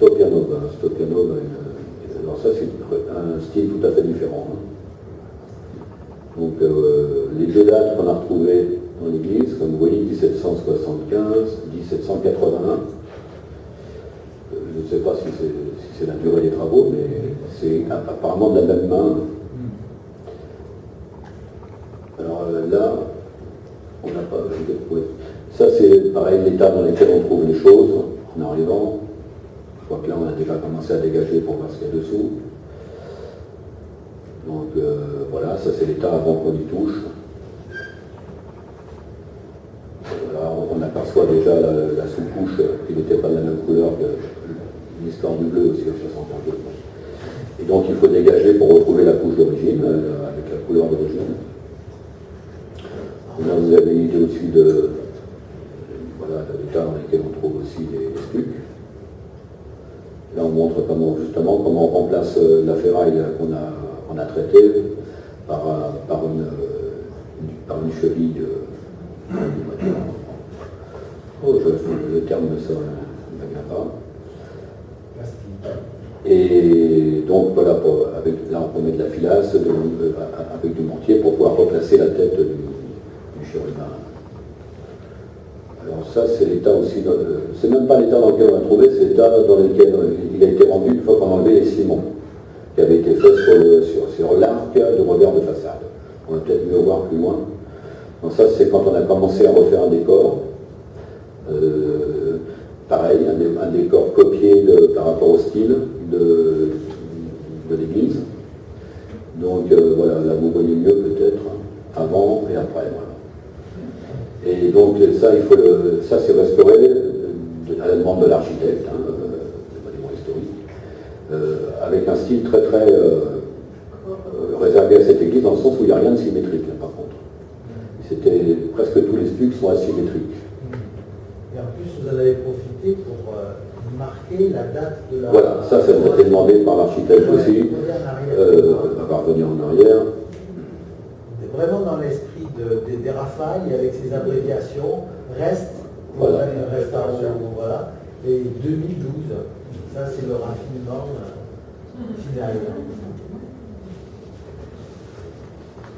Stopianov. Alors ça, c'est un style tout à fait différent. Donc les deux dates qu'on a retrouvées dans l'église, comme vous voyez, 1775, 1781. Je ne sais pas si c'est la durée des travaux, mais c'est apparemment de la même main. Alors là, on n'a pas... Ouais. Ça, c'est pareil, l'état dans lequel on trouve les choses en arrivant. Je crois que là, on a déjà commencé à dégager pour voir ce qu'il y a dessous. Donc voilà, ça c'est l'état avant qu'on y touche. Voilà, on aperçoit déjà la sous-couche qui n'était pas de la même couleur que l'histoire du bleu aussi, au 62. Et donc il faut dégager pour retrouver la couche d'origine, avec la couleur d'origine. Là vous avez une idée au-dessus de voilà, l'état dans lequel on trouve aussi les stucs. Là on montre justement comment on remplace la ferraille qu'on a traitée par une cheville du matériau. Oh, le terme ne vient pas. Et donc voilà, là on met de la filasse avec du mortier pour pouvoir replacer la tête du chérubin. Alors ça c'est l'état aussi, c'est même pas l'état dans lequel on l'a trouvé, c'est l'état dans lequel il a été rendu une fois qu'on a enlevé les ciments qui avaient été faits sur l'arc de revers de façade. On va peut-être mieux voir plus loin. Donc ça c'est quand on a commencé à refaire un décor. Pareil, un décor copié par rapport au style de l'église. Donc voilà, là vous voyez mieux peut-être avant et après. Voilà. Et donc ça c'est restauré à la demande de l'architecte, le bâtiment historique, avec un style très réservé à cette église dans le sens où il n'y a rien de symétrique là, par contre. Presque tous les stucs sont asymétriques. Et en plus, vous en avez profité pour marquer la date de la... Voilà, ça vous a été demandé par l'architecte aussi. On va revenir en arrière. Vraiment dans l'esprit des Raffailles, avec ses abréviations, reste en haut, voilà. Et 2012, ça c'est le raffinement final.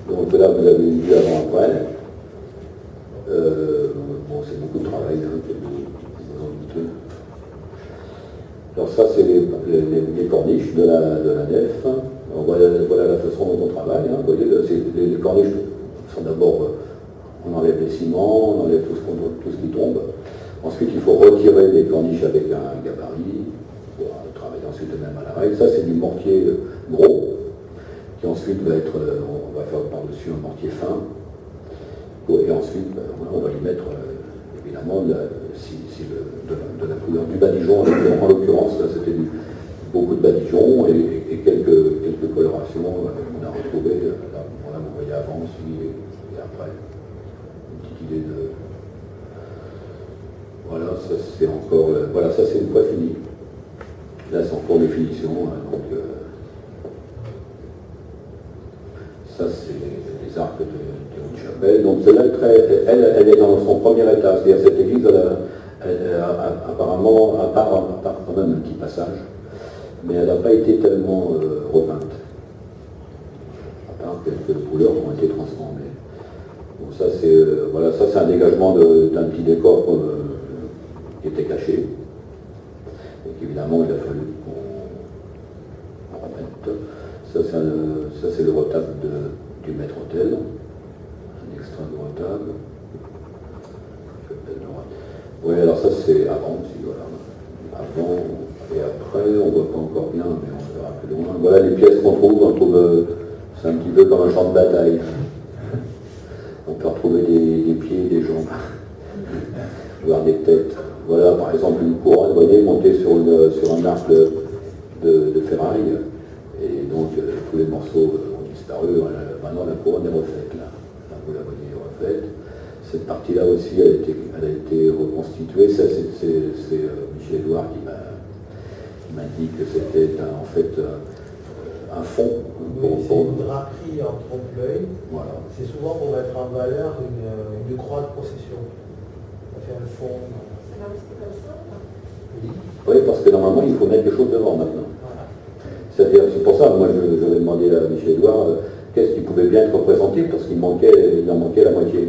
Donc là, vous avez une vue avant-après. Bon, c'est beaucoup de travail, vous en doutez. Alors ça, c'est les corniches de la nef. Alors, voilà la façon dont on travaille. Vous voyez, les corniches sont d'abord, on enlève les ciments, on enlève tout ce qui tombe. Ensuite, il faut retirer les corniches avec un gabarit pour travailler ensuite de même à la règle. Ça, c'est du mortier gros, qui ensuite va être, on va faire par-dessus un mortier fin. Et ensuite, on va y mettre évidemment de la couleur du badigeon. En l'occurrence, là, c'était beaucoup de badigeon et quelques colorations qu'on a retrouvées. Là, vous voyez avant aussi et après. Une petite idée de... Voilà, ça c'est encore... Voilà, ça c'est une fois fini. Là, c'est en cours de finition. Donc, ça, c'est les arcs de chapelle. Donc celle-là, elle est dans son premier état. C'est-à-dire cette église, apparemment, à part quand même un petit passage, mais elle n'a pas été tellement repeinte. À part quelques couleurs qui ont été transformées. Donc ça, c'est voilà, ça c'est un dégagement d'un petit décor qui était caché. Donc évidemment, il a fallu qu'on remette. Ça c'est le retable du maître-autel. Extra de retable. Oui, alors ça c'est avant aussi, voilà. Avant et après, on ne voit pas encore bien, mais on verra plus loin. Voilà les pièces qu'on trouve, c'est un petit peu comme un champ de bataille. On peut retrouver des pieds, des jambes, voire des têtes. Voilà par exemple une couronne, vous voyez, montée sur un arc de ferraille. Et donc tous les morceaux ont disparu. Maintenant la couronne est refaite là. Vous la voyez refaite. Cette partie-là aussi, elle a été reconstituée. Ça, c'est Michel Édouard qui m'a dit que c'était en fait un fond. C'est une draperie en trompe-l'œil. Voilà. C'est souvent pour mettre en valeur une croix de procession. On va faire le fond. C'est pas resté comme ça. Oui, parce que normalement, il faut mettre quelque chose devant maintenant. Voilà. C'est-à-dire, c'est pour ça, moi, je vais demander à Michel Edouard qu'est-ce qui pouvait bien être représenté, parce qu'il en manquait la moitié.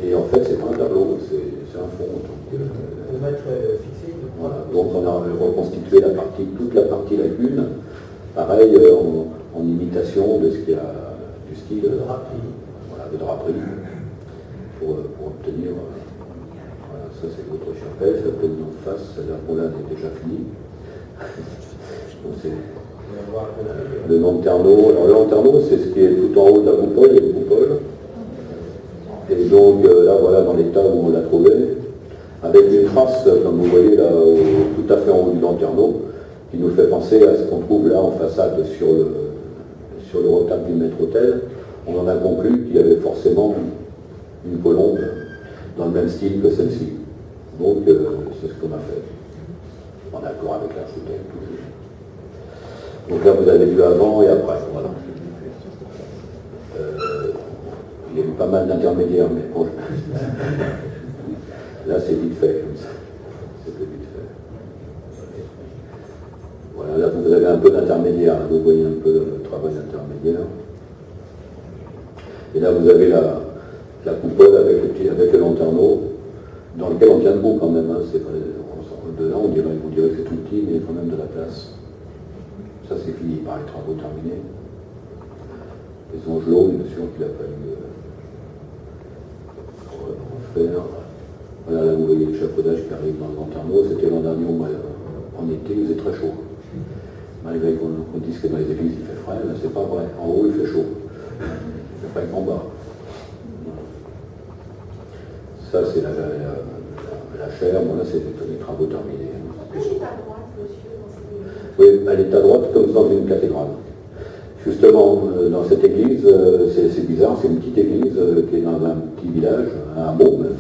Et en fait, c'est pas un tableau, c'est un fond. De mettre fixé, de Voilà. Donc on a reconstitué toute la partie lacune, pareil, en imitation de ce qu'il y a du style de draperie. Voilà, de draperie, pour obtenir. Voilà, ça c'est l'autre chapelle, ça peut être en face, celle-là pour là est déjà finie. Donc c'est le lanterneau. Alors le lanterneau, c'est ce qui est tout en haut de la coupole, il y a une coupole. Et donc là, voilà, dans l'état où on l'a trouvé, avec une trace, comme vous voyez là, tout à fait en haut du lanterneau, qui nous fait penser à ce qu'on trouve là en façade sur le retable du maître-autel. On en a conclu qu'il y avait forcément une colombe dans le même style que celle-ci. Donc c'est ce qu'on a fait, en accord avec l'architecte. Donc là, vous avez vu avant et après, voilà. Il y a eu pas mal d'intermédiaires, mais bon, là c'est vite fait comme ça. C'était vite fait. Voilà, là vous avez un peu d'intermédiaire, vous voyez un peu le travail intermédiaire. Et là vous avez la coupole avec le lanterneau, dans lequel on tient debout quand même. Hein. De là on dirait que c'est tout petit, mais il y a quand même de la place. Ça c'est fini par les travaux terminés. Les angelots, bien sûr qu'il a fallu faire. Voilà, là vous voyez le chapeaudage qui arrive dans le lanterneau. C'était l'an dernier en été, il faisait très chaud. Malgré qu'on dise que dans les églises il fait frais, là c'est pas vrai. En haut il fait chaud. Il fait frais qu'en bas. Ça c'est la chaire, bon là c'est les travaux terminés. Pourquoi il est à droite, monsieur, dans cette église? Oui, elle est à droite comme dans une cathédrale. Justement, dans cette église, c'est bizarre, c'est une petite église qui est dans un petit village, un hameau même.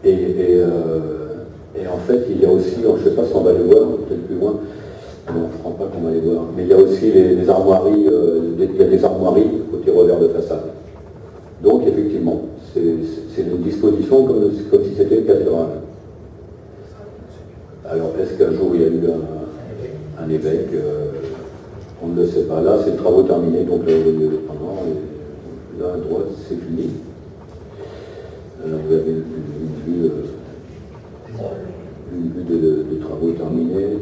Et en fait, il y a aussi, je ne sais pas si on va les voir, peut-être plus loin, non, je ne crois pas qu'on va les voir, mais il y a aussi les armoiries, il y a des armoiries côté revers de façade. Donc effectivement, c'est une disposition comme si c'était une cathédrale. Alors, est-ce qu'un jour il y a eu un évêque on ne le sait pas. Là, c'est le travaux terminés, donc là, vous voyez le pendant, et là, à droite, c'est fini. Alors, vous avez une vue des travaux terminés.